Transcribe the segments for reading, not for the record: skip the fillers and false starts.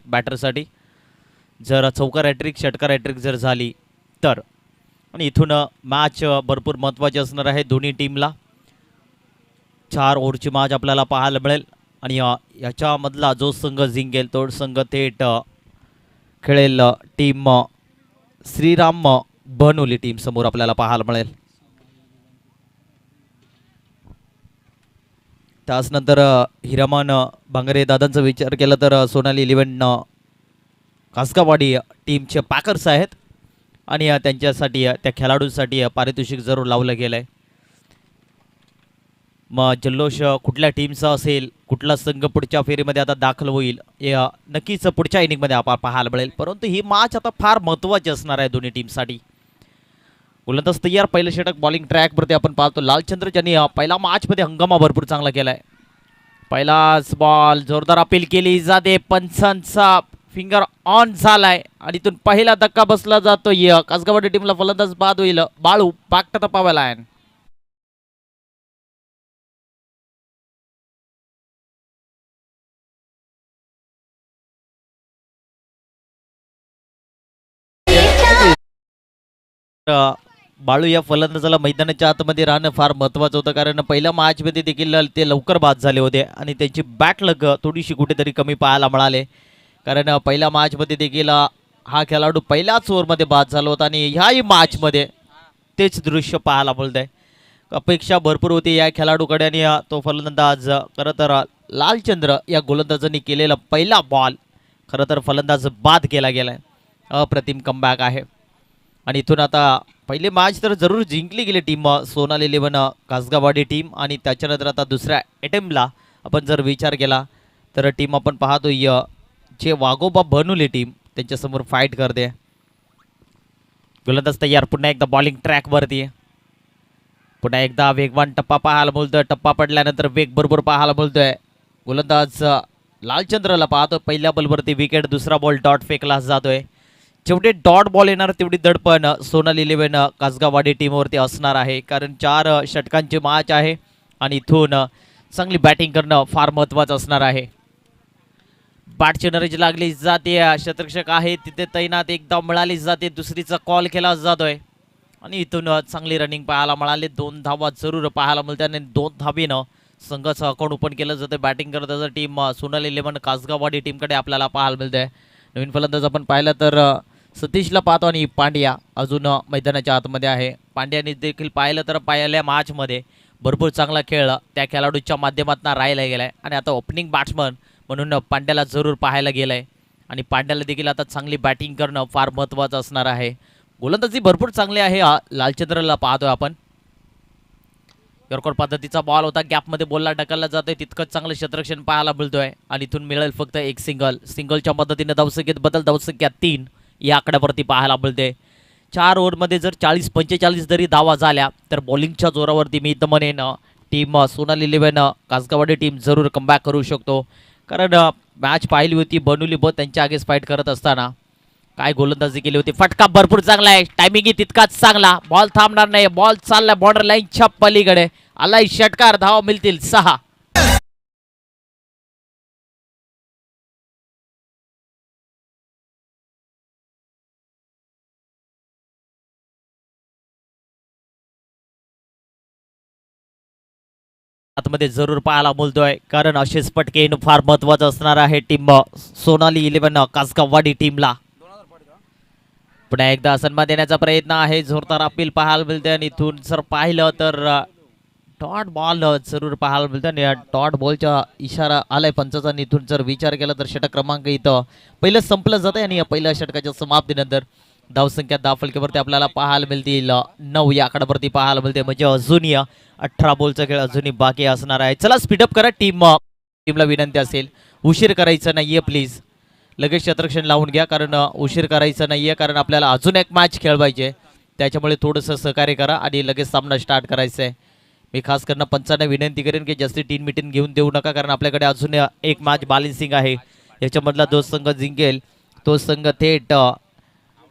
बॅटरसाठी जर चौकार हॅट्रिक षटकार हॅट्रिक जर झाली तर. आणि इथून मॅच भरपूर महत्त्वाची असणार आहे दोन्ही टीमला. 4 ओव्हरची मॅच आपल्याला पाहायला मिळेल आणि याच्यामधला जो संघ जिंकेल तो संघ थेट खेळेल टीम श्रीराम बनोली टीम समोर आपल्याला पाहायला मिळेल. त्याचनंतर हिरामन भांगरे दादांचा विचार केला तर सोनाली 11 कासगावाडी टीमचे पॅकर्स आहेत आणि त्यांच्यासाठी त्या खेळाडूंसाठी पारितोषिक जरूर लावलं गेलं आहे. मग जल्लोष कुठल्या टीमचा असेल, कुठला संघ पुढच्या फेरीमध्ये आता दाखल होईल हे नक्कीच पुढच्या इनिंगमध्ये आपण पाहायला मिळेल. परंतु ही मॅच आता फार महत्त्वाची असणार आहे दोन्ही टीमसाठी. गोलंदाज तयार, पहिलं षटक बॉलिंग ट्रॅकवरती आपण पाहतो लालचंद्र ज्यांनी पहिला मॅचमध्ये हंगामा भरपूर चांगला केलाय. पहिलाच बॉल जोरदार अपील केली जाते, पंचांचा फिंगर ऑन झालाय आणि इथून पहिला धक्का बसला जातोय. कासगावाडी टीमला फलंदाज बाद होईल. बाळू पाकटा तपावायला आहे. बाळू या फलंदाजाला मैदानाच्या आतमध्ये राहणं फार महत्त्वाचं होतं, कारण पहिल्या मॅचमध्ये देखील ते लवकर बाद झाले होते आणि त्यांची बॅट लग थोडीशी कुठेतरी कमी पाहायला मिळाले. कारण पहिल्या मॅचमध्ये देखील हा खेळाडू पहिल्याच ओव्हरमध्ये बाद झाला होता आणि ह्याही मॅचमध्ये तेच दृश्य पाहायला मिळत आहे. अपेक्षा भरपूर होती या खेळाडूकडे आणि तो फलंदाज खरं तर लालचंद्र या गोलंदाजांनी केलेला पहिला बॉल खरं तर फलंदाज बाद केला गेला आहे. अप्रतिम कमबॅक आहे आणि इथून आता पहिली मॅच तर जरूर जिंकली गेली टीम सोनाली 11 कासगावाडी टीम. आणि त्याच्यानंतर आता दुसऱ्या अटेम्प्टला आपण जर विचार केला तर टीम आपण पाहतोय जे वाघोबा बनोली टीम त्यांच्यासमोर फाईट करते. गोलंदाज तयार, पुन्हा एकदा बॉलिंग ट्रॅकवरती, पुन्हा एकदा वेगवान टप्पा पाहायला मिळतोय. टप्पा पडल्यानंतर वेग बरोबर पाहायला मिळतोय. गोलंदाज लालचंद्रला पाहतो पहिल्या बॉलवरती विकेट, दुसरा बॉल डॉट फेकला जातोय. जेवढे डॉट बॉल येणार तेवढी दडपण सोनाली 11 कासगावाडी टीमवरती असणार आहे, कारण 4 षटकांची मॅच आहे आणि इथून चांगली बॅटिंग करणं फार महत्त्वाचं असणार आहे. बॅटची नरेज लागली जाते, शतरक्षक आहे तिथे तैनात, एकदा मिळाली जाते, दुसरीचा कॉल केला जातोय आणि इथून चांगली रनिंग पाहायला मिळाली. 2 धावा जरूर पाहायला मिळतात आणि 2 धाबीनं संघाचं अकाउंट ओपन केलं जातं. बॅटिंग करत असं टीम सोनाली 11 कासगावाडी टीमकडे आपल्याला पाहायला मिळतंय. नवीन फलंदाज आपण पाहिलं तर सतीशला पाहतो आणि पांड्या अजून मैदानाच्या आतमध्ये आहे. पांड्याने देखील पाहिलं तर पहिल्या मॅचमध्ये भरपूर चांगला खेळ त्या खेळाडूच्या माध्यमातून राहिला गेला आहे आणि आता ओपनिंग बॅट्समन म्हणून पांड्याला जरूर पाहायला गेलं आहे आणि पांड्याला देखील आता चांगली बॅटिंग करणं फार महत्त्वाचं असणार आहे. गोलंदाजी भरपूर चांगली आहे लालचंद्रला पाहतोय आपण. यॉर्कर पद्धतीचा बॉल होता, गॅपमध्ये बॉलला ढकलला जातोय, तितकंच चांगलं क्षेत्ररक्षण पाहायला मिळतोय आणि इथून मिळेल फक्त एक सिंगलच्या मदतीने धावसंख्येत बदल, धावसंख्या 3 या आकड्यावरती पाहायला मिळते. 4 ओव्हरमध्ये जर 40-45 जरी धावा झाल्या तर बॉलिंगच्या जोरावरती मी इथं म्हणेन टीम सोनाली 11 कासगावाडी टीम जरूर कमबॅक करू शकतो. कारण मॅच पाहिली होती बनोली त्यांच्या आगेच फाईट करत असताना काय गोलंदाजी केली होती. फटका भरपूर चांगला आहे, टायमिंगही तितकाच चांगला, बॉल थांबणार नाही, बॉल चालला बॉर्डर लाईनच्या पलीकडे, आलाय षटकार, धावा मिळतील 6. आतमध्ये जरूर पाहायला मिळतोय, कारण असेच फटके फार महत्त्वाचं असणार आहे टीम सोनाली 11 कासगावाडी टीमला. पुन्हा एकदा सन्मान देण्याचा प्रयत्न आहे, जोरदार अपील पाहायला मिळते आणि इथून जर पाहिलं तर डॉट बॉल जरूर पाहायला मिळतं आणि डॉट बॉलचा इशारा आलाय पंचाचा. इथून जर विचार केला तर षटक क्रमांक इथं पहिलं संपलं जातं आणि या पहिल्या षटकाच्या समाप्तीनंतर धावसंख्या 10 फलकावरती आपल्याला पाहायला मिळतील 9 या आकड्यावरती पाहायला मिळते. म्हणजे अजूनही 18 बॉलचा खेळ अजूनही बाकी असणार आहे. चला स्पीडअप करा, टीमला विनंती असेल उशीर करायचं नाहीये, प्लीज लगेच क्षेत्ररक्षण लावून घ्या, कारण उशीर करायचं नाहीये, कारण आपल्याला अजून एक मॅच खेळवायची आहे. त्याच्यामुळे थोडंसं सहकार्य करा आणि लगेच सामना स्टार्ट करायचं आहे. मी खास करून पंचांना विनंती करेन की जास्ती टीम मीटिंग घेऊन देऊ नका, कारण आपल्याकडे अजून एक मॅच बॅलन्सिंग आहे. याच्यामधला जो संघ जिंकेल तो संघ थेट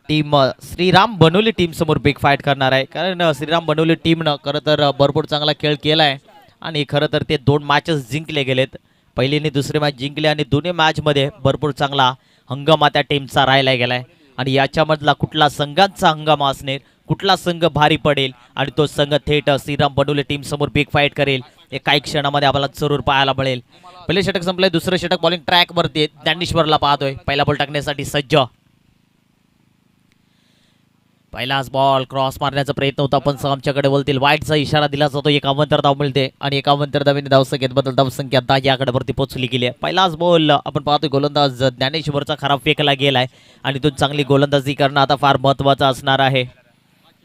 टीम श्रीराम बनोली टीम समोर बिग फाईट करणार आहे. कारण श्रीराम बनोली टीमनं खरं तर भरपूर चांगला खेळ केला आहे आणि खरं तर ते 2 मॅचेस जिंकले गेलेत. पहिली आणि दुसरी मॅच जिंकले आणि दोन्ही मॅचमध्ये भरपूर चांगला हंगामा त्या टीमचा राहायला गेलाय आणि याच्यामधला कुठला संघांचा हंगामा असणार, कुठला संघ भारी पडेल आणि तो संघ थेट श्रीराम बनवले टीम समोर बिग फाईट करेल हे काही क्षणामध्ये आपल्याला जरूर पाहायला मिळेल. पहिले षटक संपलंय, दुसरं षटक बॉलिंग ट्रॅक वरती ज्ञानेश्वरला पाहतोय, पहिला बॉल टाकण्यासाठी सज्ज. पहिलाच बॉल क्रॉस मारण्याचा प्रयत्न होता पण आमच्याकडे बोलतील वाईटचा इशारा दिला जातो. 51 धाव मिळते आणि 51 धावीने धावसंख्येत बदल धावसंख्या 10 या आकड्यावरती पोहोचली गेली आहे. पहिलाच बॉल आपण पाहतोय गोलंदाज ज्ञानेश्वरचा खराब फेकला गेलाय आणि तो चांगली गोलंदाजी करणं आता फार महत्त्वाचं असणार आहे,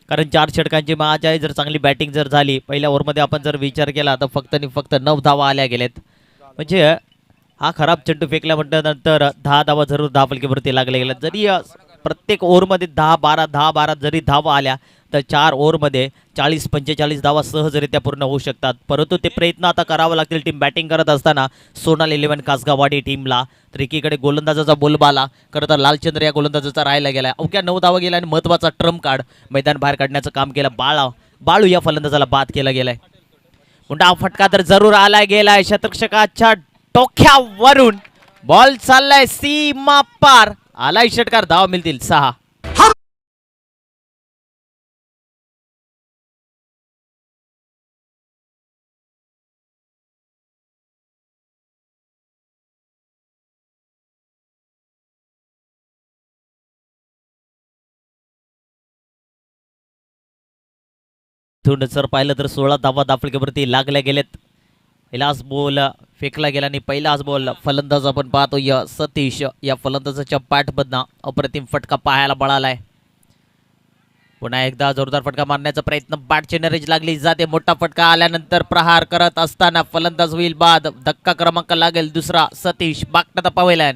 कारण 4 षटकांची मॅच आहे. जर चांगली बॅटिंग जर झाली पहिल्या ओव्हरमध्ये आपण जर विचार केला तर फक्त आणि फक्त 9 धावा आल्या गेल्यात, म्हणजे हा खराब चेंडू फेकल्या म्हटल्यानंतर 10 धावा जरूर धावफलकीवरती लागल्या गेल्या. जरी प्रत्येक ओव्हरमध्ये 10-12 जरी धावा आल्या तर 4 ओव्हरमध्ये 40-45 धावा सहजरित्या पूर्ण होऊ शकतात, परंतु ते प्रयत्न आता करावं लागतील टीम बॅटिंग करत असताना. सोनाल 11 कासगावाडी टीमला तर एकीकडे गोलंदाजाचा बोलबाला खरं तर लालचंद्र या गोलंदाजाचा राहायला गेला, अवघ्या 9 धावा गेला आणि महत्त्वाचा ट्रम्प कार्ड मैदान बाहेर काढण्याचं काम केलं. बाळू या फलंदाजाला बाद केला गेलाय. पुन्हा फटका तर जरूर आला गेलाय, शतरक्षकाच्या डोक्यावरून बॉल चाललाय सीमा पार, आलाय षटकार, धाव मिळतील 6. जर पाहिलं तर 16 धावा धावफलकीवरती लागल्या गेलेत. पहिलाच बॉल फेकला गेला आणि पहिलाच बॉल फलंदाज आपण पाहतो या सतीश या फलंदाजाच्या बॅटमधनं अप्रतिम फटका पाहायला मिळालाय. पुन्हा एकदा जोरदार फटका मारण्याचा प्रयत्न, बॅटची नरेज लागली जाते, मोठा फटका आल्यानंतर प्रहार करत असताना फलंदाज होईल बाद, धक्का क्रमांक लागेल दुसरा. सतीश बागटा पावेला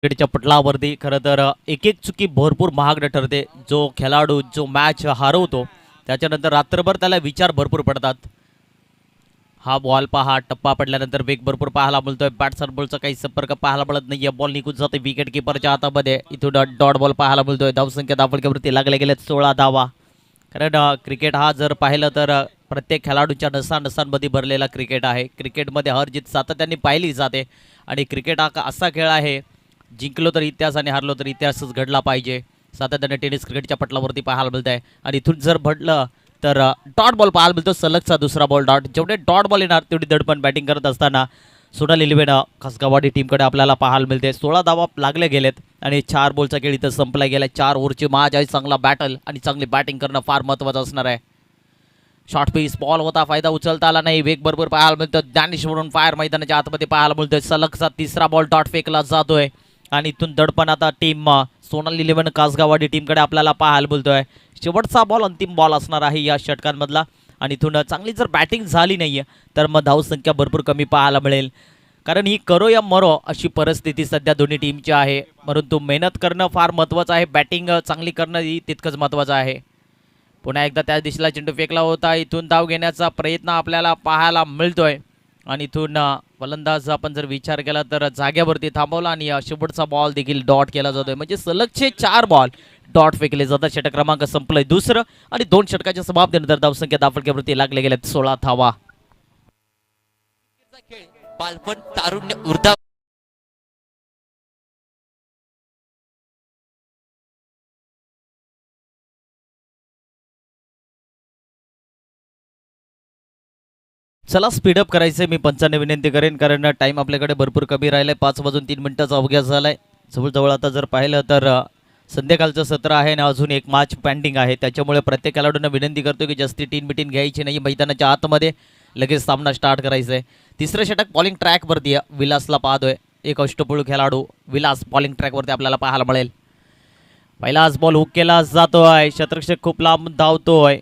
च्या पटलावरती. खरं तर एक एक चुकी भरपूर महागडं ठरते. जो खेळाडू जो मॅच हरवतो त्याच्यानंतर रात्रभर त्याला विचार भरपूर पडतात. हा बॉल पहा, टप्पा पडल्यानंतर वेग भरपूर पाहायला मिळतोय, बॅट्समन बॉलचा काही संपर्क पाहायला मिळत नाहीये, बॉल निघून जाते विकेट किपरच्या हातामध्ये. इथून डॉट बॉल पाहायला मिळतोय, धावसंख्या धावफलकीवरती लागल्या गेल्यात 16 धावा. कारण क्रिकेट हा जर पाहिलं तर प्रत्येक खेळाडूच्या नसानसांमध्ये भरलेला क्रिकेट आहे. क्रिकेटमध्ये हर जीत सातत्याने पाहिली जाते आणि क्रिकेट हा असा खेळ आहे, जिंकलो तर इतिहास आणि हारलो तर इतिहासच घडला पाहिजे. सातत्याने टेनिस क्रिकेटच्या पटलावरती पाहायला मिळत आहे आणि इथून जर भडलं तर डॉट बॉल पाहायला मिळतो, सलगचा दुसरा बॉल डॉट. जेवढे डॉट बॉल येणार तेवढी दडपण बॅटिंग करत असताना सोनाल 11 खासगावाडी टीमकडे आपल्याला पाहायला मिळते. 16 धावा लागले गेलेत आणि 4 बॉलचा खेळ इथं संपला गेला. 4 ओव्हरची मॅच आहे, चांगला बॅटल आणि चांगली बॅटिंग करणं फार महत्त्वाचं असणार आहे. शॉर्ट पीस बॉल होता, फायदा उचलता आला नाही, वेग बरोबर पाहायला मिळतो. ज्ञानेश्वरून फायर मैदानाच्या आतमध्ये पाहायला मिळतोय, सलगचा तिसरा बॉल डॉट फेकला जातोय आणि इथून दडपण आता टीम सोनाल 11 कासगावाडी टीमकडे आपल्याला पाहायला मिळतोय. शेवटचा बॉल अंतिम बॉल असणार आहे या षटकांमधला आणि इथून चांगली जर बॅटिंग झाली नाहीये तर मग धावसंख्या भरपूर कमी पाहायला मिळेल, कारण ही करो या मरो अशी परिस्थिती सध्या दोन्ही टीमची आहे. परंतु मेहनत करणं फार महत्त्वाचं आहे, बॅटिंग चांगली करणं ही तितकंच महत्त्वाचं आहे. पुन्हा एकदा त्या दिशेला चेंडू फेकला होता, इथून धाव घेण्याचा प्रयत्न आपल्याला पाहायला मिळतोय आणि इथून फलंदाज आपण जर विचार केला तर जाग्यावरती थांबवला आणि शेवटचा बॉल देखील डॉट केला जातोय. म्हणजे सलगचे 4 बॉल डॉट फेकले जातात. षटक क्रमांक संपलंय दुसरं आणि 2 षटकाच्या समाप्तीनंतर धावसंख्या धावफलकीवरती लागले गेल्यात 16 धावा. बालपण तारुण्य ऊर्जा चला स्पीडअप करायचं मी पंचांना विनंती करेन, कारण टाईम आपल्याकडे भरपूर कमी राहिला आहे. 5:03 अवघ्या झाला आहे. जवळजवळ आता जर पाहिलं तर संध्याकाळचं सत्र आहे आणि अजून एक मॅच पेंडिंग आहे, त्याच्यामुळे प्रत्येक खेळाडूंना विनंती करतो की जास्ती टीन मिटीन घ्यायची नाही, मैदानाच्या आतमध्ये लगेच सामना स्टार्ट करायचा आहे. तिसरं षटक बॉलिंग ट्रॅकवरती विलासला पाहतोय, एक अष्टपैलू खेळाडू विलास बॉलिंग ट्रॅकवरती आपल्याला पाहायला मिळेल. पहिलाच बॉल हुक केला जातोय, शतरक्षक खूप लांब धावतोय,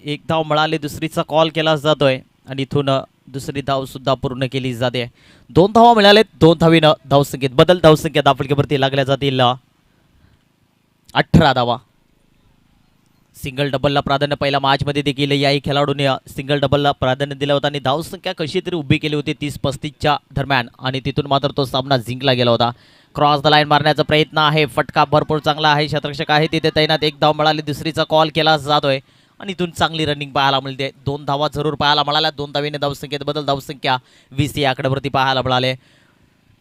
एक धाव मिळाली, दुसरीचा कॉल केला जातोय. आणि इथून दुसरी धाव सुद्धा पूर्ण केली जाते. 2 धावा मिळालेत. 2 धावीनं धावसंख्येत बदल. धावसंख्या धावफलकीवरती लागल्या जातील 18 धावा. सिंगल डबलला प्राधान्य पहिल्या मॅचमध्ये देखील याही खेळाडूने सिंगल डबलला प्राधान्य दिलं होतं आणि धावसंख्या कशी तरी उभी केली होती 30-35च्या दरम्यान आणि तिथून मात्र तो सामना जिंकला गेला होता. क्रॉस द लाईन मारण्याचा प्रयत्न आहे. फटका भरपूर चांगला आहे. शतरक्षक आहे तिथे तैनात. 1 धाव मिळाली. दुसरीचा कॉल केला जातोय आणि इथून चांगली रनिंग पाहायला मिळते. 2 धावा जरूर पाहायला मिळाल्या. 2 धावीने धावसंख्येत बदल. धावसंख्या 20 या आकड्यावरती पाहायला मिळाले.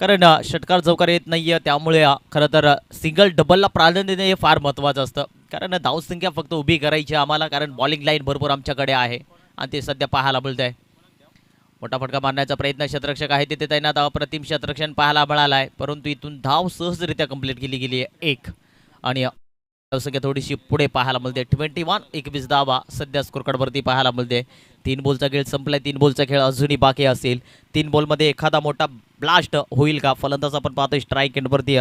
कारण षटकार चौकार येत नाहीये त्यामुळे खरं तर सिंगल डबलला प्राधान्य देणे हे फार महत्त्वाचं असतं. कारण धावसंख्या फक्त उभी करायची आम्हाला, कारण बॉलिंग लाईन भरपूर आमच्याकडे आहे आणि ते सध्या पाहायला मिळत आहे. मोठा फटका मारण्याचा प्रयत्न शतरक्षक आहे तिथे तैनात. अप्रतिम शतरक्षण पाहायला मिळाला आहे, परंतु इथून धाव सहजरित्या कंप्लीट केली गेली आहे 1 आणि धावसंख्या थोडीशी पुढे पाहायला मिळते. 21 धावा सध्या स्कोरकार्डवरती पाहायला मिळते. 3 बॉलचा खेळ संपलाय. 3 बॉलचा खेळ अजूनही बाकी असेल. 3 बॉलमध्ये एखादा मोठा ब्लास्ट होईल का? फलंदाज आपण पाहतोय स्ट्राईक एंडवरती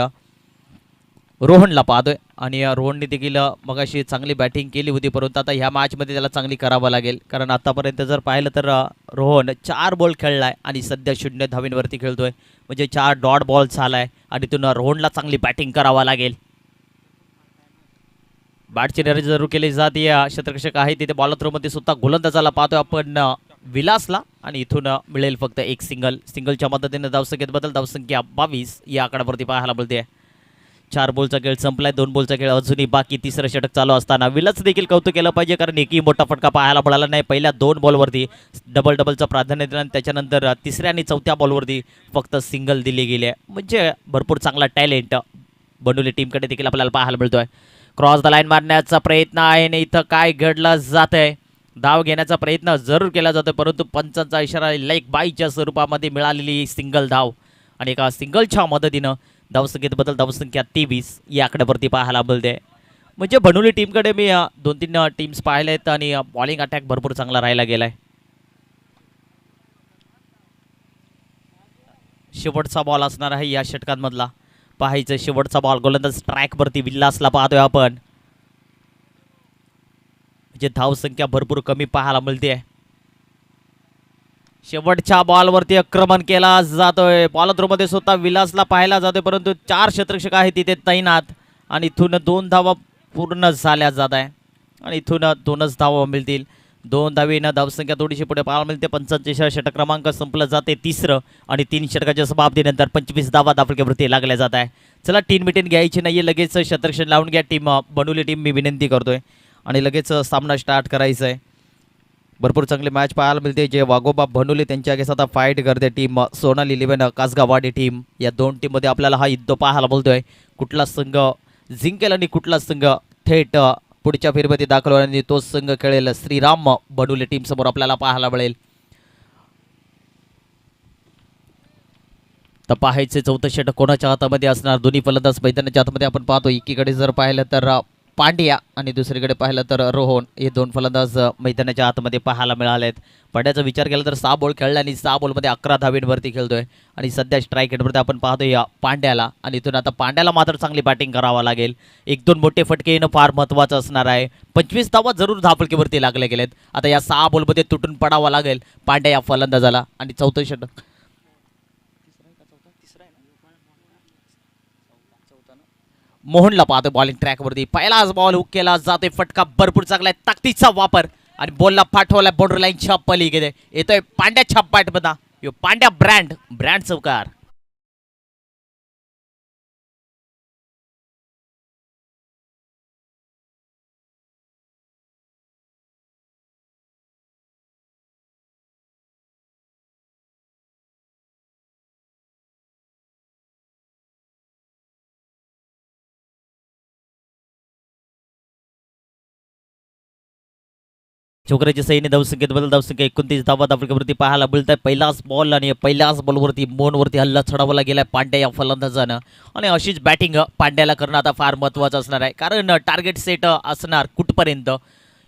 रोहनला पाहतोय आणि रोहनने देखील मगाशी चांगली बॅटिंग केली होती, परंतु आता ह्या मॅचमध्ये त्याला चांगली करावं लागेल. कारण आतापर्यंत जर पाहिलं तर रोहन 4 बॉल खेळलाय आणि सध्या 0 धावींवरती खेळतोय, म्हणजे 4 डॉट बॉल झालाय आणि तिथून रोहनला चांगली बॅटिंग करावं लागेल. बॅटची निराजी जरूर केली जाते. शतरक्षक आहे तिथे बॉल थ्रोमध्ये सुद्धा गोलंदाजाला पाहतोय आपण विलासला आणि इथून मिळेल फक्त 1 सिंगल. सिंगलच्या मदतीने धावसंख्येत बदल. धावसंख्या 22 या आकड्यावरती पाहायला मिळते. 4 बॉलचा खेळ संपलाय. 2 बॉलचा खेळ अजूनही बाकी. तिसरं षटक चालू असताना विलास देखील कौतुक केलं पाहिजे, कारण एकही मोठा फटका पाहायला मिळाला नाही. पहिल्या 2 बॉलवरती डबलचं प्राधान्य दिलं आणि त्याच्यानंतर तिसऱ्या आणि चौथ्या बॉलवरती फक्त सिंगल दिली गेली आहे. म्हणजे भरपूर चांगला टॅलेंट बनवली टीमकडे देखील आपल्याला पाहायला मिळतोय. क्रॉस द लाईन मारण्याचा प्रयत्न आहे आणि इथं काय घडलं जात आहे? धाव घेण्याचा प्रयत्न जरूर केला जातोय, परंतु पंचांचा इशारा लेग बाईच्या स्वरूपामध्ये मिळालेली सिंगल धाव आणि एका सिंगलच्या मदतीनं धावसंख्येत बदल. धावसंख्या 23 या आकड्यावरती पाहायला मिळते. म्हणजे बनवली टीमकडे मी 2-3 टीम्स पाहिले आहेत आणि बॉलिंग अटॅक भरपूर चांगला राहायला गेलाय. शेवटचा बॉल असणार आहे या षटकांमधला. पाहायचं शेवटचा बॉल. गोलंदाज स्ट्राईकवरती विलासला पाहतोय आपण. म्हणजे धावसंख्या भरपूर कमी पाहायला मिळते. शेवटच्या बॉलवरती आक्रमण केला जातोय. बॉल थ्रोमध्ये स्वतः विलासला पाहायला जातोय, परंतु 4 शतरक्षक आहेत तिथे तैनात आणि इथून 2 धावा पूर्ण झाल्या जात आहे आणि इथून 2च धावा मिळतील. 2 धावीनं धावसंख्या थोडीशी पुढे पाहायला मिळते. 45 षटक क्रमांक संपलं जाते 3रं आणि 3 षटकाच्या समाप्तीनंतर 25 धावा धावफलकीवरती लागल्या जात आहे. चला टीम मिटिंग घ्यायची नाहीये, लगेच शतरक्षण लावून घ्या. बनवली टीम मी विनंती करतोय आणि लगेच सामना स्टार्ट करायचा आहे. भरपूर चांगली मॅच पाहायला मिळते. जे वाघोबा बनवले त्यांच्या अगेन्स्ट आता फाईट करते टीम सोनाली 11 कासगावाडी टीम. या 2 टीममध्ये आपल्याला हा युद्ध पाहायला बोलतोय. कुठला संघ जिंकेल आणि कुठला संघ थेट पुढच्या फेरीमध्ये दाखल होईल आणि तोच संघ खेळेल. श्रीराम बनवले टीम समोर आपल्याला पाहायला मिळेल. तर पाहायचे चौथं षटक कोणाच्या हातामध्ये असणार? दोन्ही फलंदाज मैदानाच्या हातामध्ये आपण पाहतो. एकीकडे जर पाहिलं तर पांड्या आणि दुसरीकडे पाहिलं तर रोहन, हे 2 फलंदाज मैदानाच्या आतमध्ये पाहायला मिळालेत. पांड्याचा विचार केला तर 6 बॉल खेळला आणि 6 बॉलमध्ये 11 धावींवरती खेळतोय आणि सध्या स्ट्राईक एंडवरती आपण पाहतोय पांड्याला आणि इथून आता पांड्याला मात्र चांगली बॅटिंग करावं लागेल. 1-2 मोठे फटके येणं फार महत्त्वाचं असणार आहे. 25 धावा जरूर धावफलकीवरती लागले गेलेत. आता या 6 बॉलमध्ये तुटून पडावं लागेल पांड्या या फलंदाजाला आणि चौथं षटक मोहनला पाहतो बॉलिंग ट्रॅकवरती. पहिलाच बॉल हुक केला जातोय. फटका भरपूर चांगला आहे. ताकदीचा वापर आणि बॉलला पाठवला बॉर्डर लाईनच्या पलीकडे. येतोय पांड्याच्या बॅटमध्ये. पांड्या ब्रँड चौकार. छोकऱ्याची सैन्य धावसंख्येत बदल. धावसंख्या 29 धावा धावफलकीवरती पाहायला मिळत. पहिलाच बॉल आणि पहिल्याच बॉलवरती मोनवरती हल्ला चढवला गेला पांड्या या फलंदाजानं आणि अशीच बॅटिंग पांड्याला करणं आता फार महत्त्वाचं असणार आहे, कारण टार्गेट सेट असणार कुठपर्यंत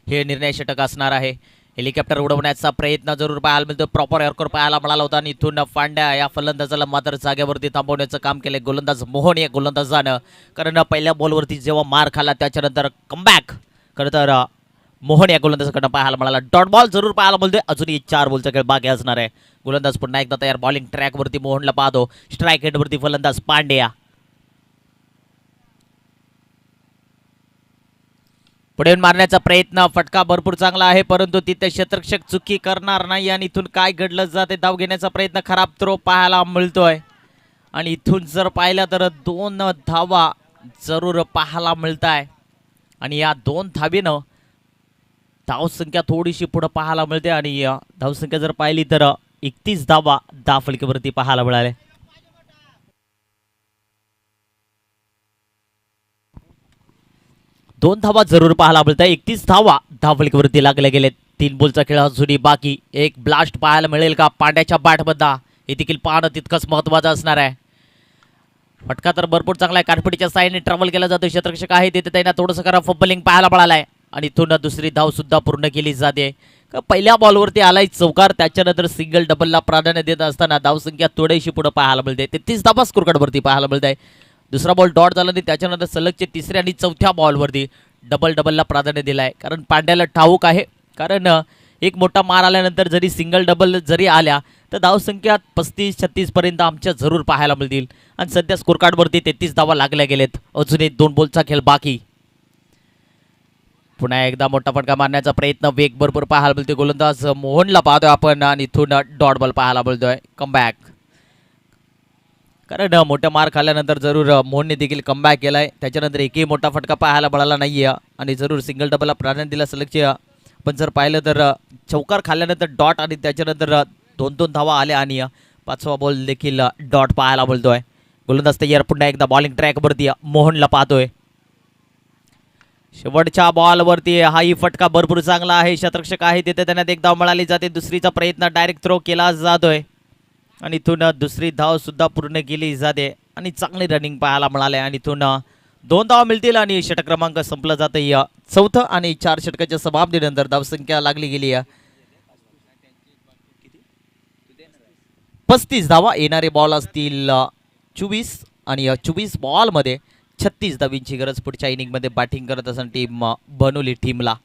हे निर्णय षटक असणार आहे. हेलिकॉप्टर उडवण्याचा प्रयत्न जरूर पाहायला मिळतो. प्रॉपर एअरकोर पाहायला मिळाला होता आणि इथून पांड्या या फलंदाजाला मात्र जागेवरती थांबवण्याचं काम केलं गोलंदाज मोहन या गोलंदाजानं. कारण पहिल्या बॉलवरती जेव्हा मार खाला त्याच्यानंतर कमबॅक खरं तर मोहन या गोलंदाजाकडनं पाहायला मिळाला. डॉट बॉल जरूर पाहायला मिळतोय. अजूनही 4 बॉलचा खेळ बाकी असणार आहे. गोलंदाज पुन्हा एकदा तयार. बॉलिंग ट्रॅकवरती मोहनला पाहतो. स्ट्राईक एंडवरती फलंदाज पांड्या. पुढे येऊन मारण्याचा प्रयत्न. फटका भरपूर चांगला आहे परंतु तिथे क्षेत्ररक्षक चुकी करणार नाही आणि इथून काय घडलं जाते. धाव घेण्याचा प्रयत्न. खराब थ्रो पाहायला मिळतोय आणि इथून जर पाहिलं तर 2 धावा जरूर पाहायला मिळत आहे आणि या 2 धावेनं धावसंख्या थोडीशी पुढे पाहायला मिळते आणि धावसंख्या जर पाहिली तर 31 धावा धावफलकीवरती पाहायला मिळाले. दोन धावा जरूर पाहायला मिळतात. 31 धावा धावफलकीवरती लागल्या गेले. 3 बॉलचा खेळ अजूनही बाकी. एक ब्लास्ट पाहायला मिळेल का पांड्याच्या बॅटमधला हे देखील पाहणं तितकंच महत्वाचं असणार आहे. फटका तर भरपूर चांगला आहे. काठपटीच्या साईडने ट्रॅव्हल केला जातो. क्षेत्ररक्षक आहे तिथे त्यांना थोडंसं करा फब्बलिंग पाहायला मिळालं आहे आणि इथून दुसरी धाव सुद्धा पूर्ण केली जाते. पहिल्या बॉलवरती आलाय चौकार. त्याच्यानंतर सिंगल डबलला प्राधान्य देत असताना धावसंख्या थोडीशी पुढे पाहायला मिळते. 33 धावा स्कोर कार्डवरती पाहायला मिळत आहे. दुसरा बॉल डॉट झाला आणि त्याच्यानंतर सलगचे तिसऱ्या आणि चौथ्या बॉलवरती डबलला प्राधान्य दिलं आहे. कारण पांड्याला ठाऊक आहे कारण एक मोठा मार आल्यानंतर जरी सिंगल डबल जरी आल्या तर धावसंख्या 35-36 पर्यंत आमच्या जरूर पाहायला मिळतील आणि सध्या स्कोर कार्डवरती 33 धावा लागल्या गेलेत. अजूनही 2 बॉलचा खेळ बाकी. पुन्हा एकदा मोठा फटका मारण्याचा प्रयत्न. वेग भरपूर पाहायला मिळते. गोलंदाज मोहनला पाहतोय आपण आणि इथून डॉट बॉल पाहायला मिळतोय. कमबॅक. कारण मोठा मार खाल्ल्यानंतर जरूर मोहनने देखील कमबॅक केलाय. त्याच्यानंतर एकही मोठा फटका पाहायला मिळाला नाहीये आणि जरूर सिंगल डबलला प्राधान्य दिला सलगचे. पण जर पाहिलं तर चौकार खाल्ल्यानंतर डॉट आणि त्याच्यानंतर 2 धावा आल्या आणि 5वा बॉल देखील डॉट पाहायला मिळतोय. गोलंदाज तयार. पुन्हा एकदा बॉलिंग ट्रॅकवरती मोहनला पाहतोय. शेवटच्या बॉलवरती हाही फटका भरपूर चांगला आहे. क्षेत्ररक्षक आहे तिथे त्यांना एक धाव मिळाली जाते. दुसरीचा प्रयत्न डायरेक्ट थ्रो केला जातोय आणि इथून दुसरी धाव सुद्धा पूर्ण केली जाते आणि चांगली रनिंग पाहायला मिळाले आणि इथून 2 धावा मिळतील आणि षटक क्रमांक संपला जातं. चौथं आणि 4 षटकाच्या समाप्तीनंतर धावसंख्या लागली गेली 35 धावा. येणारे बॉल असतील 24 आणि 24 बॉलमध्ये 36 धावींची गरज पुढच्या इनिंगमध्ये बॅटिंग करत असताना टीम बनवली टीमला.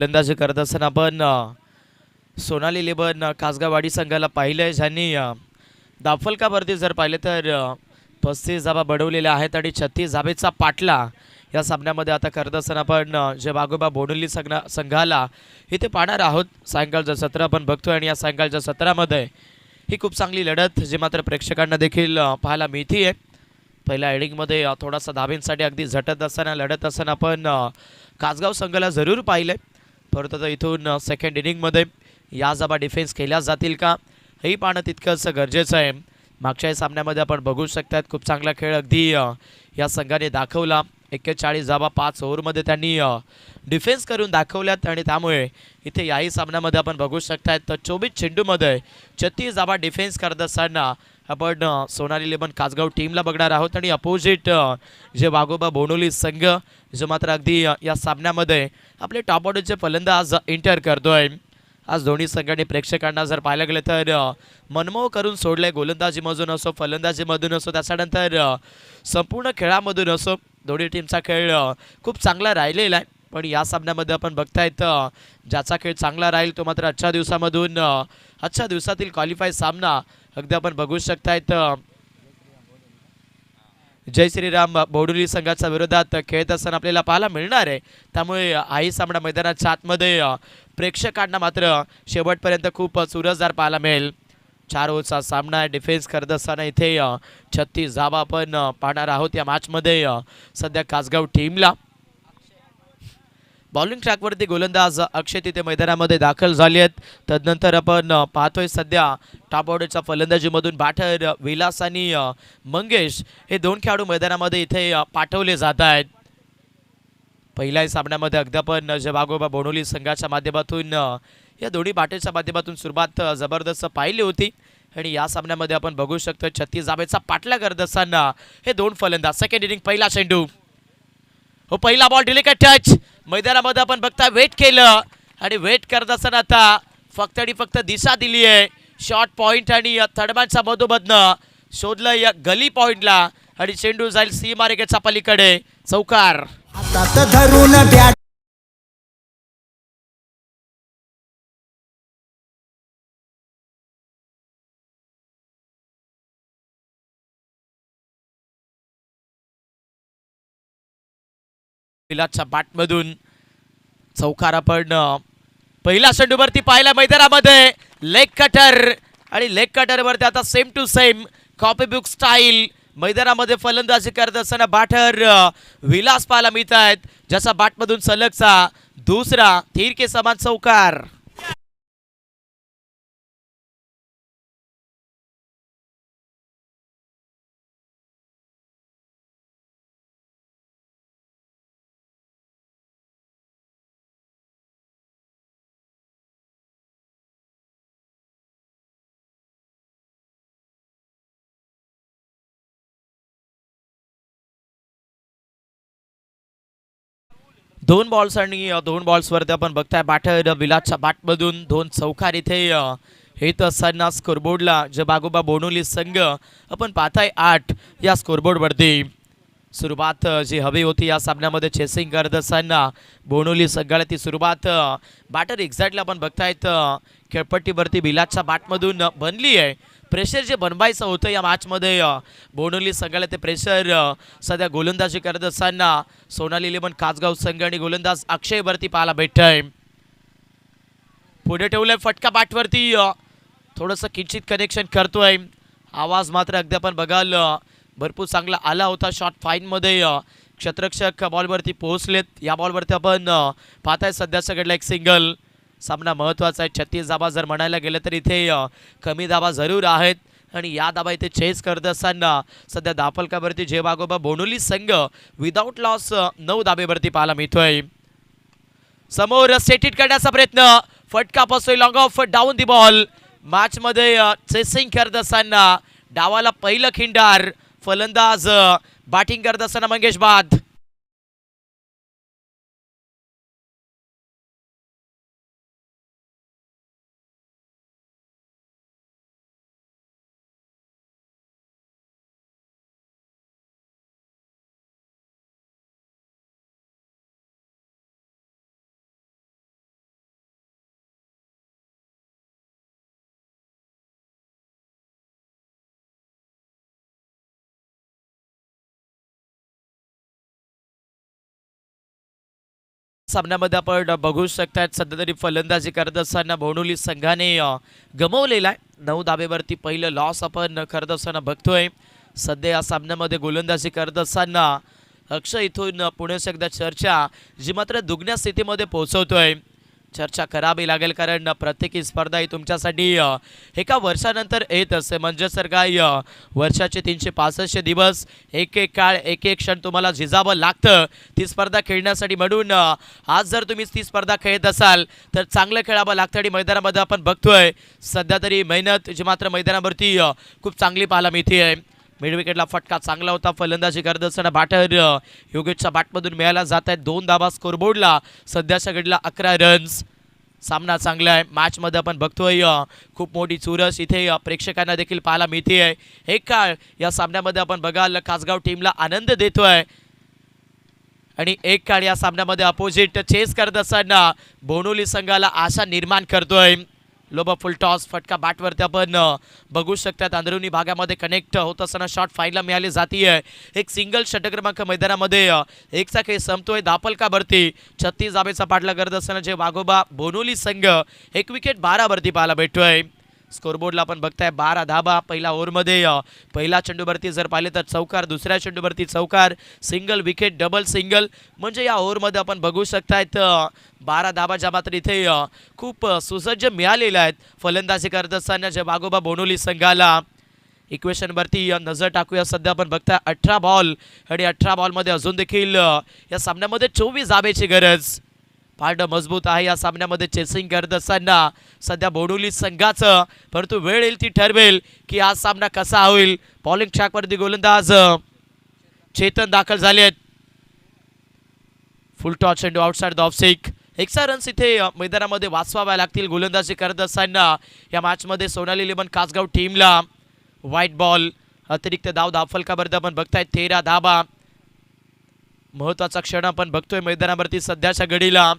फलंदाजी करत असताना आपण सोनाली लेबन कासगावाडी संघाला पाहिलंय ज्यांनी धावफलकावरती जर पाहिले तर 35 धावा बडवलेल्या आहेत आणि 36 धावेचा पाटला या सामन्यामध्ये आता करत असताना आपण जे वाघोबा बोडोली संघाला इथे पाहणार आहोत. सायंकाळचं सत्र आपण बघतोय आणि या सायंकाळच्या सत्रामध्ये ही खूप चांगली लढत जी मात्र प्रेक्षकांना देखील पाहायला मिळते. पहिल्या इनिंगमध्ये थोडासा धावेंसाठी अगदी झटत असताना लढत असताना आपण कासगाव संघाला जरूर पाहिलंय. परत आता इथून सेकंड इनिंगमध्ये या जाबा डिफेन्स केल्या जातील का हेही पाहणं तितकंच गरजेचं आहे. मागच्या सामन्यामध्ये आपण बघू शकतात खूप चांगला खेळ अगदी या संघाने दाखवला. 41 धावा 5 ओव्हरमध्ये त्यांनी डिफेन्स करून दाखवल्यात आणि त्यामुळे इथे याही सामन्यामध्ये आपण बघू शकतात तर 24 चेंडूमध्ये 36 धावा डिफेन्स करत असताना आपण सोनाली लेबन कासगाव टीमला बघणार आहोत आणि अपोजिट जे वाघोबा बोनोली संघ जो मात्र अगदी या सामन्यामध्ये आपले टॉप ऑर्डरचे फलंदाज एंटर करतोय. आज दोन्ही संघाने प्रेक्षकांना जर पाहायला गेलं तर मनमोह करून सोडलंय. गोलंदाजीमधून असो फलंदाजीमधून असो त्याच्यानंतर संपूर्ण खेळामधून असो दोन्ही टीमचा खेळ खूप चांगला राहिलेला आहे. पण या सामन्यामध्ये आपण बघतायत ज्याचा खेळ चांगला राहील तो मात्र आजच्या दिवसातील क्वालिफाय सामना अगदी आपण बघू शकतायत जय श्रीराम बोडुली संघाच्या विरोधात खेळत असताना आपल्याला पाहायला मिळणार आहे. त्यामुळे हाही सामना मैदानाच्या आतमध्ये प्रेक्षकांना मात्र शेवटपर्यंत खूप चुरसदार पाहायला मिळेल. 4 ओव्हरचा सामना आहे. डिफेन्स करत असताना इथे 36 धावा आपण पाहणार आहोत या मॅचमध्ये सध्या कासगाव टीमला. बॉलिंग ट्रॅकवरती गोलंदाज अक्षय तिथे मैदानामध्ये दाखल झाले आहेत. तदनंतर आपण पाहतोय सध्या टॉप ऑर्डरच्या फलंदाजीमधून बॅटर विलास आणि मंगेश हे 2 खेळाडू मैदानामध्ये इथे पाठवले जात आहेत. पहिल्याही सामन्यामध्ये अगदी आपण जबागोबा बोनोली संघाच्या माध्यमातून या दोन्ही बॅटरच्या माध्यमातून सुरुवात जबरदस्त पाहिली होती आणि या सामन्यामध्ये आपण बघू शकतो 36 धावेचा पाठला करत असताना हे 2 फलंदाज. सेकंड इनिंग पहिला चेंडू हो पहिला बॉल डिलिकेट टच मैदानामध्ये आपण बघता वेट केलं आणि वेट करत असताना आता फक्त आणि फक्त दिशा दिली आहे. शॉर्ट पॉइंट आणि थर्डमॅनच्या मधोमधनं शोधलं या गली पॉइंटला आणि चेंडू जाईल सीमारेषेच्या पलीकडे. चौकार विलासच्या बॅटमधून चौकार आपण पहिला चेंडूवरती पाहिला मैदानामध्ये. लेग कटर आणि लेग कटरवरती आता same to same copy book style मैदानामध्ये फलंदाजी करत असताना बॅटर विलास पाहायला मिळत आहेत ज्याचा बॅटमधून सलगचा दुसरा तीर के समान चौकार. दोन बॉल्स आणि 2 बॉल्सवरती आपण बघताय बॅटर विलासच्या बॅटमधून 2 चौकार इथे येत असताना स्कोरबोर्डला जबागोबा बोनोली संघ आपण पाहताय 8 या स्कोरबोर्डवरती. सुरुवात जी हवी होती या सामन्यामध्ये चेसिंग करत असताना बोनोली संघाला ती सुरुवात बॅटर एक्झॅक्टली आपण बघतायत खेळपट्टीवरती विलासच्या बॅटमधून बनली आहे. प्रेशर जे बनवायचं होतं या मॅचमध्ये बोनोली संघाला ते प्रेशर सध्या गोलंदाजी करत असताना सोनाली लेमन कासगाव संघ आणि गोलंदाज अक्षयवरती पाहायला भेटतंय. पुढे ठेवलंय फटका बॅटवरती थोडंसं किंचित कनेक्शन करतोय. आवाज मात्र अगदी आपण बघाल भरपूर चांगला आला होता. शॉर्ट फाईनमध्ये क्षेत्ररक्षक बॉलवरती पोहोचलेत. या बॉलवरती आपण पाहताय सध्याचा घडला एक सिंगल. सामना महत्त्वाचा आहे. 36 धाबा जर म्हणायला गेलं तर इथे कमी धाबा जरूर आहेत आणि या धाबा इथे चेस करत असताना सध्या धाफलकावरती जयबागोबा बोनोली संघ विदाऊट लॉस 9 धाबेवरती पाहायला मिळतोय. समोर सेट करण्याचा प्रयत्न फटका पोहोचतोय long of down the ball. मॅचमध्ये चेसिंग करत असताना डावाला पहिलं खिंडार फलंदाज बॅटिंग करत असताना मंगेश बाद. सामन्यामध्ये आपण बघू शकतात सध्या तरी फलंदाजी करत असताना बोनोली संघाने गमवलेला आहे. 9 धाबेवरती पहिलं लॉस आपण करत असताना बघतोय. सध्या या सामन्यामध्ये गोलंदाजी करत असताना अक्षय इथून पुणे एकदा चर्चा जी मात्र दुगण्या स्थितीमध्ये पोहोचवतोय. चर्चा करावी लागेल कारण प्रत्येक स्पर्धा ही तुमच्यासाठी एका वर्षानंतर येत असते. म्हणजे सर काय वर्षाचे 365 दिवस एक एक काळ एक एक क्षण तुम्हाला झिजावं लागतं ती स्पर्धा खेळण्यासाठी. म्हणून आज जर तुम्ही ती स्पर्धा खेळत असाल तर चांगलं खेळावं लागतं आणि मैदानामध्ये आपण बघतोय सध्या तरी मेहनत जी मात्र मैदानावरती खूप चांगली पाहायला मिळते आहे. मिड विकेटला फटका चांगला होता. फलंदाजी करत असताना बॅटर योगेशच्या बॅटमधून मिळायला जात आहेत 2 धाबा. स्कोरबोर्डला सध्याच्या घडीला 11 रन्स. सामना चांगला आहे. मॅच मध्ये आपण बघतोय खूप मोठी चुरस इथे प्रेक्षकांना देखील पाहायला मिळते आहे. एक काळ या सामन्यामध्ये आपण बघाल कासगाव टीमला आनंद देतोय आणि एक काळ या सामन्यामध्ये अपोजिट चेस करत असताना बोनोली संघाला आशा निर्माण करतोय. लोबा फुल टॉस फटका बॅटवरती आपण बघू शकतात. अंदरुनी भागामध्ये कनेक्ट होत असताना शॉट फाईनला मिळाली जातीये. एक सिंगल षटक्रमांक मैदानामध्ये एकचा खेळ संपतोय. धापलकावरती 36 धावेचा पाठला करत असताना जे वाघोबा बोनोली संघ 1 विकेट 12 वरती पाहायला भेटतोय. स्कोरबोर्डला आपण बघताय 12 धाबा पहिल्या ओव्हरमध्ये. पहिला चेंडूवरती जर पाहिले तर चौकार, दुसऱ्या चेंडूवरती चौकार, सिंगल विकेट, डबल सिंगल, म्हणजे या ओव्हरमध्ये आपण बघू शकतायत 12 धाबा ज्या मात्र इथे खूप सुसज्ज मिळालेल्या आहेत. फलंदाजी करत असताना जे वाघोबा बोनोली संघाला इक्वेशनवरती नजर टाकूया. सध्या आपण बघताय 18 बॉल आणि 18 बॉलमध्ये अजून देखील या सामन्यामध्ये 24 धाब्याची गरज. पारड मजबूत आहे या सामन्यामध्ये चेसिंग करत असताना सध्या बोडोली संघाचं, परंतु वेळ येईल ती ठरवेल की हा सामना कसा होईल. बॉलिंग ट्रॅकवरती गोलंदाज चेतन दाखल झालेत. फुल टॉस चेंडू outside the of stick. 61 runs इथे मैदानामध्ये वाचवाव्या लागतील. गोलंदाजी करत असताना या मॅचमध्ये सोनाली लेमन कासगाव टीमला व्हाईट बॉल, अतिरिक्त धाव धाफलकावरती आपण बघताय 13 धाबा. महत्वाचा क्षण आपण बघतोय मैदानावरती सध्याच्या घडीला.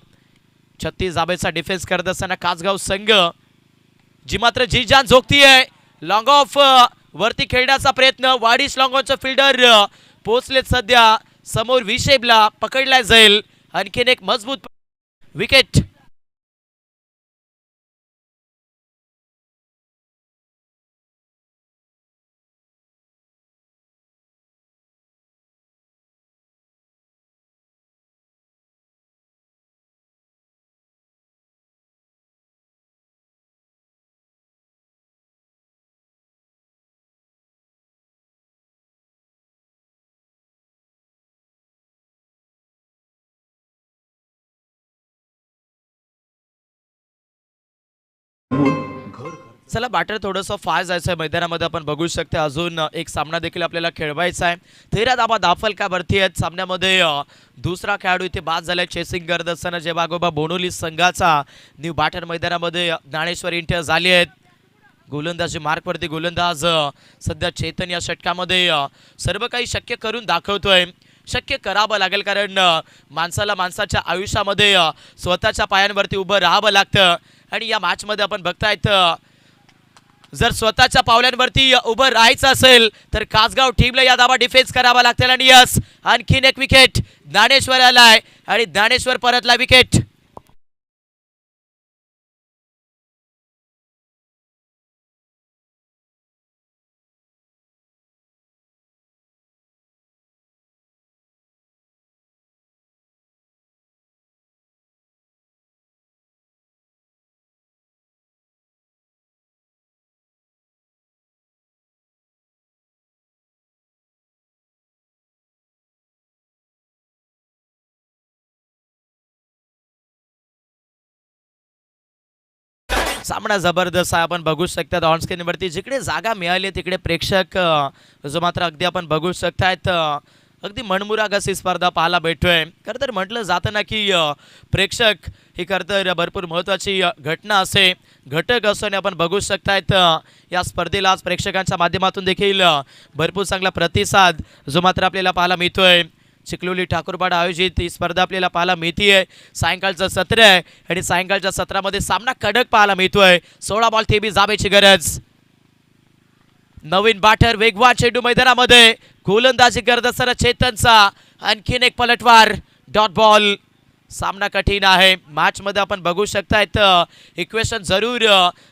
36 धाब्याचा डिफेन्स करत असताना कासगाव संघ जी मात्र जी जान झोकतीये. लॉंग ऑफ वरती खेळण्याचा प्रयत्न, वाडीस लॉंग ऑनचा फिल्डर पोहोचलेत सध्या समोर. विशेबला पकडला जाईल. आणखीन एक मजबूत विकेट. चला बॅटर थोडंसं फास्ट जायचं आहे मैदानामध्ये. आपण बघू शकता अजून एक सामना देखील आपल्याला खेळवायचा आहे. 13 धाबा दाफलकावरती आहेत. सामन्यामध्ये दुसरा खेळाडू इथे बाद झालाय चेसिंग करत असताना जे वाघोबा बोनोली संघाचा न्यू बॅटर मैदानामध्ये ज्ञानेश्वर इंटर झाले आहेत. गोलंदाजी मार्कवरती गोलंदाज सध्या चेतन या षटकामध्ये सर्व काही शक्य करून दाखवतोय. शक्य करावं लागेल कारण माणसाला माणसाच्या आयुष्यामध्ये स्वतःच्या पायांवरती उभं राहावं लागतं आणि या मॅचमध्ये आपण बघतायत जर स्वतःच्या पावलांवरती उभं राहायचं असेल तर कासगाव टीमला या धावा डिफेन्स करावा लागतील. आणि यस, आणखीन एक विकेट ज्ञानेश्वर आलाय आणि ज्ञानेश्वर परतला विकेट. सामना जबरदस्त आहे. आपण बघू शकतात ऑन स्क्रीनवरती जिकडे जागा मिळाली तिकडे प्रेक्षक जो मात्र अगदी आपण बघू शकतायत अगदी मनमुराग अशी स्पर्धा पाहायला भेटतोय. खरं तर म्हटलं जातं ना की प्रेक्षक ही खरं तर भरपूर महत्त्वाची घटना असे, घटक असतो. आणि आपण बघू शकतायत या स्पर्धेला आज प्रेक्षकांच्या माध्यमातून देखील भरपूर चांगला प्रतिसाद जो मात्र आपल्याला पाहायला मिळतोय. चिखलोली ठाकूरपाडा आयोजित ही स्पर्धा आपल्याला पाहायला मिळतीये. सायंकाळचं सत्र आहे आणि सायंकाळच्या सत्रामध्ये सामना कडक पाहायला मिळतोय. 16 बॉल 23 धाब्याची गरज. नवीन बॅटर वेगवान चेंडू मैदानामध्ये गोलंदाजी करत असताना चेतनचा आणखीन एक पलटवार, डॉट बॉल. सामना कठीण आहे. मॅच मध्ये आपण बघू शकतायत इक्वेशन जरूर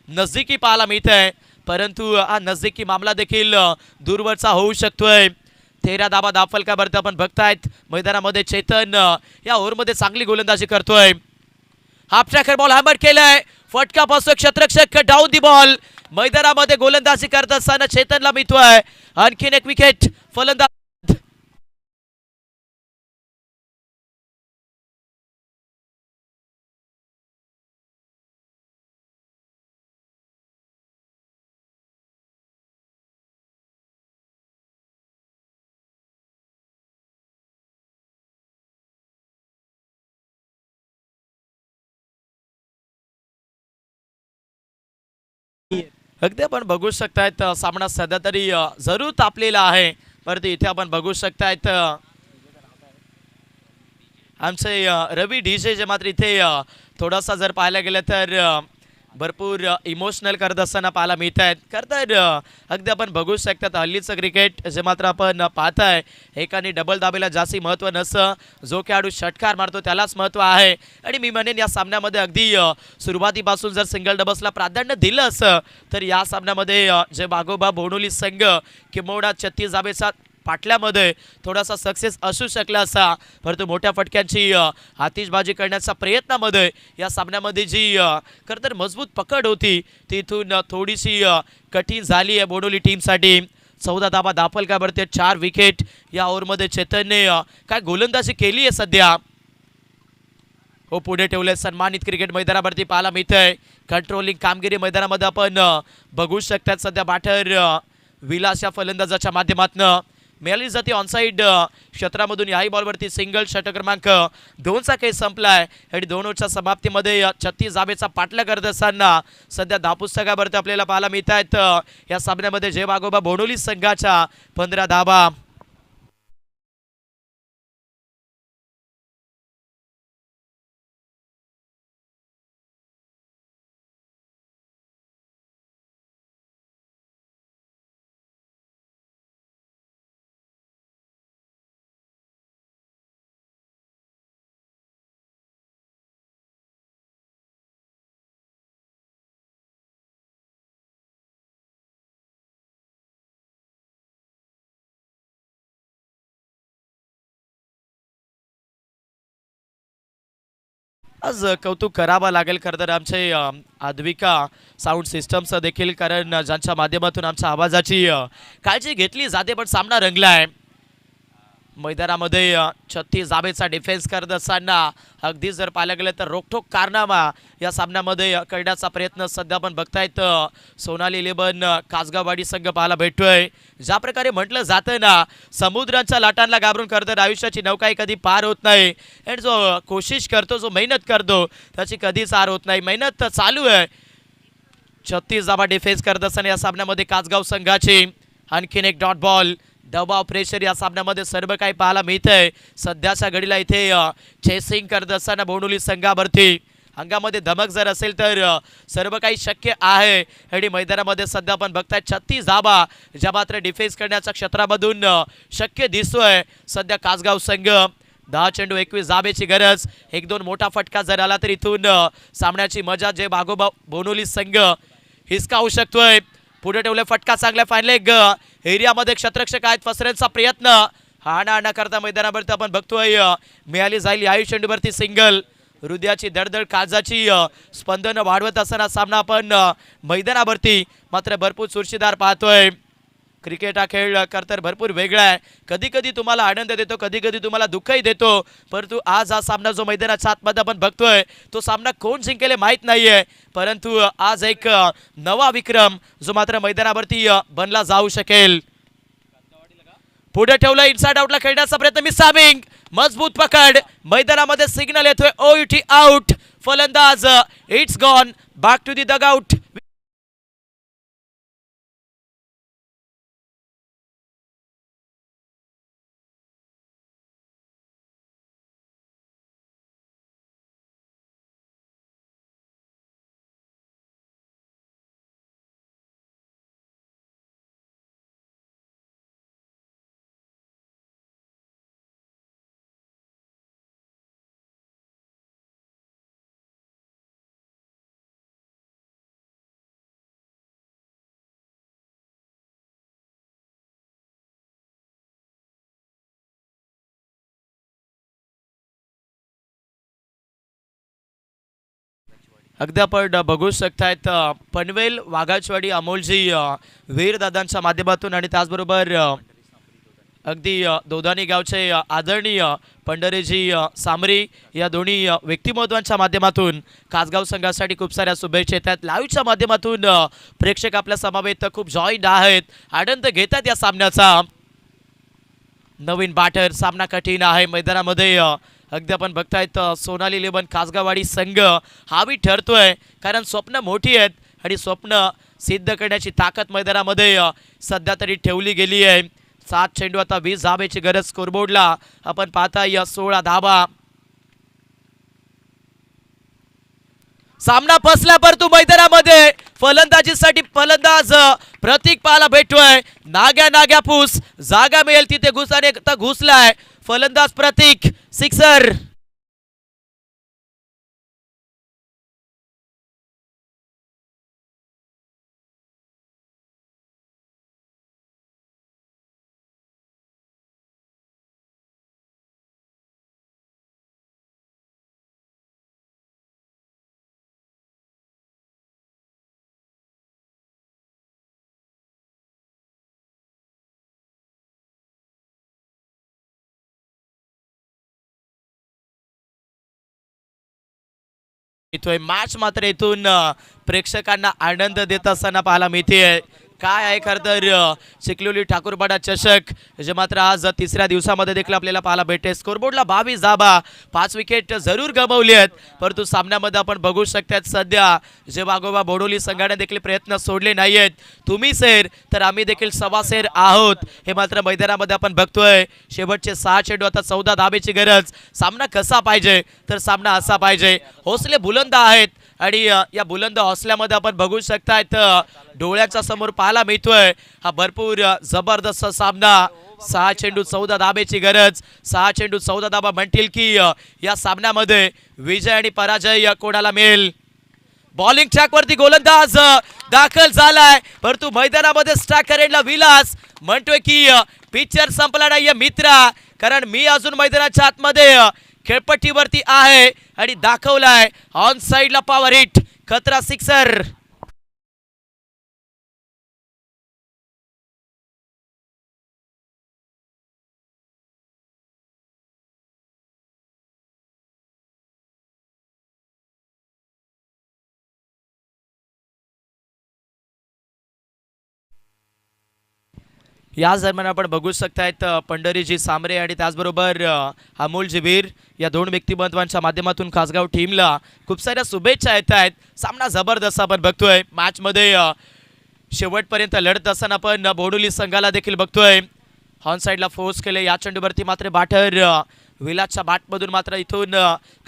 नजदीकी पाहायला मिळतंय, परंतु हा नजदीकी मामला देखील दूरवरचा होऊ शकतोय. 13 धाबा दाफलकावरती आपण बघतायत मैदानामध्ये चेतन या ओव्हरमध्ये चांगली गोलंदाजी करतोय. हाफ ट्रॅकर बॉल हॅमर केलाय, फटका बसतोय, क्षेत्ररक्षक डाऊन दी बॉल. मैदानामध्ये गोलंदाजी करत असताना चेतनला मिळतोय आणखीन एक विकेट. फलंदाज अगदी आपण बघू शकतायत सामना सध्या तरी जरूर तापलेला आहे. परंतु इथे आपण बघू शकतायत आमचे रवी डीजे जे मात्र इथे थोडासा जर पाहायला गेलं तर भरपूर इमोशनल करत असताना पाहायला मिळत आहेत. खरं तर अगदी आपण बघू शकतात हल्लीचं क्रिकेट जे मात्र आपण पाहताय एकाने डबल दाबेला जास्ती महत्त्व नसतं. जो खेळाडू षटकार मारतो त्यालाच महत्त्व आहे. आणि मी म्हणेन या सामन्यामध्ये अगदी सुरुवातीपासून जर सिंगल डबल्सला प्राधान्य दिलं असं तर या सामन्यामध्ये जे बागोबा बोनोली संघ किंबहुना 36 धाबेचा पाटल्यामध्ये थोडासा सक्सेस असू शकला असा. परंतु मोठ्या फटक्यांची आतिषबाजी करण्याचा प्रयत्नामध्ये या सामन्यामध्ये जी खरं तर मजबूत पकड होती ती इथून थोडीशी कठीण झाली आहे बोडोली टीमसाठी. 14 धाबा दाखल का भरते 4 विकेट या ओव्हरमध्ये चेतनने काय गोलंदाजी केली आहे सध्या. हो पुढे ठेवले सन्मानित क्रिकेट मैदानावरती पाहायला मिळतंय. कंट्रोलिंग कामगिरी मैदानामध्ये आपण बघू शकतात सध्या बाटर विलास या फलंदाजाच्या माध्यमातून मिळाली जाते ऑनसाइड क्षेत्रामधून याही बॉलवरती सिंगल. षटक क्रमांक 2चा खेळ संपलाय आणि 2 ओव्हरच्या समाप्तीमध्ये 36 धाबेचा पाठला करत असताना सध्या धापुस्तकावरती आपल्याला पाहायला मिळत आहेत या सामन्यामध्ये जय बागोबा बोडोली संघाच्या 15 धाबा. आज कौतुक करावं लागेल खरं तर आमचे आद्विका साऊंड सिस्टमचं देखील, कारण ज्यांच्या माध्यमातून आमच्या आवाजाची काळजी घेतली जाते. पण सामना रंगलाय. मैदानामध्ये 36 धाबेचा डिफेन्स करत असताना अगदी जर पाहायला गेलं तर रोखोक कारनामा या सामन्यामध्ये करण्याचा प्रयत्न सध्या आपण बघतायत सोनाली 11 कासगाववाडी संघ पाहायला भेटतोय. ज्या प्रकारे म्हटलं जातं ना, समुद्रांच्या लाटांना घाबरून करत आयुष्याची नौका कधी पार होत नाही. आणि जो कोशिश करतो, जो मेहनत करतो त्याची कधीच हार होत नाही. मेहनत चालू आहे. 36 धाबा डिफेन्स करत असताना या सामन्यामध्ये कासगाव संघाची आणखीन एक डॉट बॉल. दबाव प्रेशर या सामन्यामध्ये सर्व काही पाहायला मिळतंय. सध्याच्या घडीला इथे चेसिंग करत असताना बोंडोली संघावरती अंगामध्ये धमक जर असेल तर सर्व काही शक्य आहे. आणि मैदानामध्ये सध्या आपण बघताय 36 धाबा ज्या मात्र डिफेन्स करण्याच्या क्षेत्रामधून शक्य दिसतोय. सध्या कासगाव संघ 10 चेंडू 21 धाबेची गरज. 1-2 मोठा फटका जर आला तर इथून सामन्याची मजा जे बागोबा बोनोली संघ हिसकावू शकतोय. पुढे ठेवले फटका चांगला फायनल लेग एरियामध्ये क्षेत्ररक्षक आहेत. फसऱ्यांचा प्रयत्न हाणा करता मैदानावरती आपण बघतोय मिळाली जाईल या चेंडूवरती सिंगल. हृदयाची दडदड काळजाची स्पंदन वाढवत असताना सामना आपण मैदानावरती मात्र भरपूर चुरशीदार पाहतोय. क्रिकेट हा खेळ तर भरपूर वेगळा आहे. कधी कधी तुम्हाला आनंद देतो, कधी कधी तुम्हाला दुःखही देतो. परंतु आज हा सामना जो मैदानाच्या आतमध्ये आपण बघतोय तो सामना कोण जिंकेल माहीत नाहीये. परंतु आज एक नवा विक्रम जो मात्र मैदानावरती बनला जाऊ शकेल. पुढे ठेवलं इनसाइड आउटला खेळण्याचा प्रयत्न. मिसामिंग मजबूत पकड. मैदानामध्ये सिग्नल येतोय OUT आउट. फलंदाज it's gone back to the dugout. अगदी आपण बघू शकतायत पनवेल वाघाचवाडी अमोलजी वीरदादांच्या माध्यमातून आणि त्याचबरोबर अगदी दोधानी गावचे आदरणीय पंढरीजी सामरी या दोन्ही व्यक्तिमत्वांच्या माध्यमातून कासगाव संघासाठी खूप साऱ्या शुभेच्छा येतात. लाईव्हच्या माध्यमातून प्रेक्षक आपल्या समवेत खूप जॉईंट आहेत, आनंद घेतात या सामन्याचा. नवीन बॅटर, सामना कठीण आहे. मैदानामध्ये अगदी आपण बघतायत सोनाली 11 कासगाववाडी संघ हावी ठरतोय, कारण स्वप्न मोठी आहेत आणि स्वप्न सिद्ध करण्याची ताकद मैदानामध्ये सध्या तरी ठेवली गेली आहे. 7 चेंडू आता 20 धाब्याची गरज स्कोरबोर्डला आपण पाहताय 16 धाबा. सामना फसला परंतु मैदानामध्ये फलंदाजीसाठी फलंदाज प्रतीक पाहायला भेटतोय. नाग्या फूस जागा मिळेल तिथे घुसाने घुसलाय फलंदाज प्रतीक. सिक्सर. इथोय मॅच मात्र इथून प्रेक्षकांना आनंद देत असताना पाहायला मिळते. काय आहे खरं तर चिखलोली ठाकूरपाडा चषक जे मात्र आज तिसऱ्या दिवसामध्ये देखील आपल्याला पाहायला भेटते. स्कोरबोर्डला 22 धाबा, 5 विकेट जरूर गमावली आहेत परंतु सामन्यामध्ये आपण बघू शकतात सध्या जे वाघोबा बोडोली संघाने देखील प्रयत्न सोडले नाहीयेत. तुम्ही सैर तर आम्ही देखील सवासेर आहोत हे मात्र मैदानामध्ये आपण बघतोय. शेवटचे 6 चेंडू आता 14 धाब्याची गरज. सामना कसा पाहिजे तर सामना असा पाहिजे. हौसले बुलंद आहेत आणि या बुलंद हौसल्यामध्ये आपण बघू शकतायत डोळ्याच्या समोर पाहायला मिळतोय हा भरपूर जबरदस्त सामना. 6 चेंडू 14 धाब्याची गरज. 6 चेंडू 14 धाबा म्हणतील की या सामन्यामध्ये विजय आणि पराजय कोणाला मिळेल. बॉलिंग ट्रॅकवरती गोलंदाज दाखल झालाय परंतु मैदानामध्ये स्ट्रायकर एंडला विलास म्हणतोय की पिक्चर संपला नाहीये मित्रा कारण मी अजून मैदानाच्या आतमध्ये खेळपट्टीवरती आहे आणि दाखवलाय ऑन साइडला पॉवर हिट खतरा सिक्सर. याच दरम्यान आपण बघू शकतायत पंढरीजी सामरे आणि त्याचबरोबर अमोल जिबीर या दोन व्यक्तिमत्वांच्या माध्यमातून खासगाव टीमला खूप साऱ्या शुभेच्छा येत आहेत. सामना जबरदस्त आपण बघतोय. मॅचमध्ये शेवटपर्यंत लढत असताना आपण बोडोली संघाला देखील बघतोय. हॉर्न साईडला फोर्स केले या चेंडूवरती मात्र बॅटर विलासच्या बॅटमधून मात्र इथून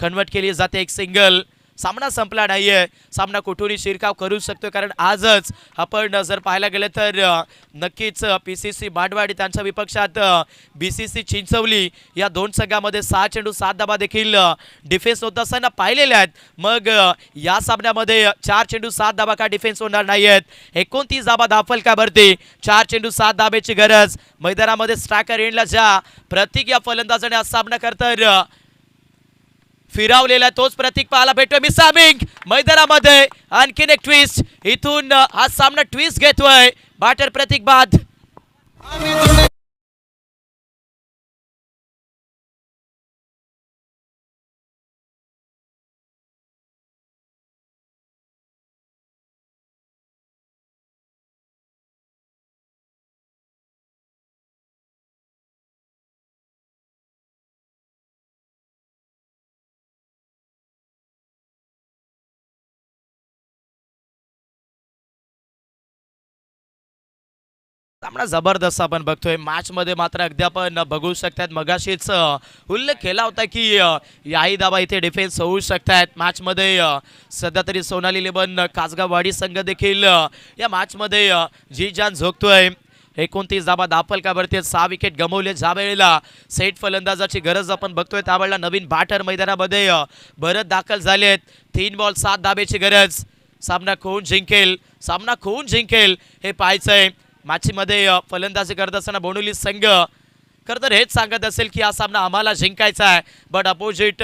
कन्वर्ट केली जाते एक सिंगल. सामना संपला नाहीये. सामना कुठूनही शिरकाव करू शकतो कारण आजच आपण जर पाहायला गेलं तर नक्कीच PCC बांडवाडी त्यांच्या विपक्षात BCC चिंचवली या दोन संघामध्ये 6 चेंडू 7 धाबा देखील डिफेन्स होत असताना पाहिलेले आहेत. मग या सामन्यामध्ये 4 चेंडू 7 धाबा का डिफेन्स होणार नाहीयेत. 29 धाबा दाफल का भरते. 4 चेंडू 7 धाब्याची गरज. मैदानामध्ये स्ट्रायकर एंडला ज्या प्रतीक या फलंदाजाने हा सामना करतात फिरावलेला तोच प्रतीक पाहायला भेटतोय. मिसामिंग मैदानामध्ये आणखीन एक ट्विस्ट. इथून हा सामना ट्विस्ट घेतोय बॅटर प्रतीक बाद. सामना जबरदस्त आपण बघतोय. मॅच मध्ये मात्र अगदी आपण बघू शकतात मगाशीच उल्लेख केला होता की याही धाबा इथे डिफेन्स होऊ शकतात. मॅच मध्ये सध्या तरी सोनाली लेबन कासगाववाडी संघ देखील या मॅच मध्ये जी जान झोकतोय. 29 धाबा दाफल का भरते. 6 विकेट गमवले. ज्या वेळेला सेट फलंदाजाची गरज आपण बघतोय त्यावेळेला नवीन बॅटर मैदानामध्ये भरत दाखल झालेत. 3 बॉल 7 धाब्याची गरज. सामना कोण जिंकेल, सामना कोण जिंकेल हे पाहायचंय. मॅचमध्ये फलंदाजी करत असताना बोडोली संघ खरं तर हेच सांगत असेल की हा सामना आम्हाला जिंकायचा आहे. बट अपोजिट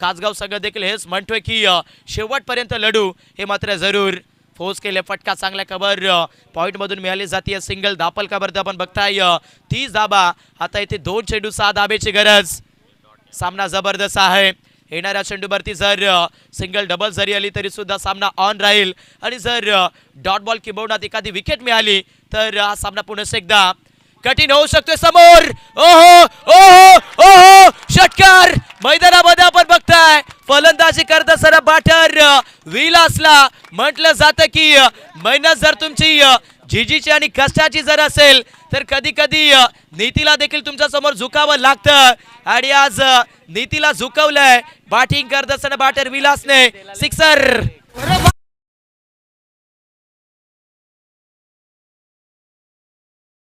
कासगाव संघ देखील हेच म्हणतोय की शेवटपर्यंत लढू. हे मात्र जरूर फोर्स केले. फटका चांगल्या कव्हर पॉईंटमधून मिळाली जाते. सिंगल दाफल कव्हर आपण बघताय 30 धाबा. आता इथे 2 चेंडू 6 धाब्याची गरज. सामना जबरदस्त आहे. येणाऱ्या चेंडूवरती जर सिंगल डबल जरी आली तरी सुद्धा सामना ऑन राहील आणि जर डॉट बॉल किंबहुना एखादी विकेट मिळाली तर हा सामना पुन्हा एकदा कठीण होऊ शकतोय. समोर ओहो ओहो ओहो षटकार मैदानामध्ये आपण बघताय. फलंदाजी करत असताना बॅटर विलासला म्हटलं जातं की मेहनत जर तुमची झिजीची आणि कष्टाची जर असेल तर कधी कधी नीतीला देखील तुमच्या समोर झुकावं लागतं आणि आज नीतीला झुकवलंय. बॅटिंग करत असताना बॅटर विलासने सिक्सर.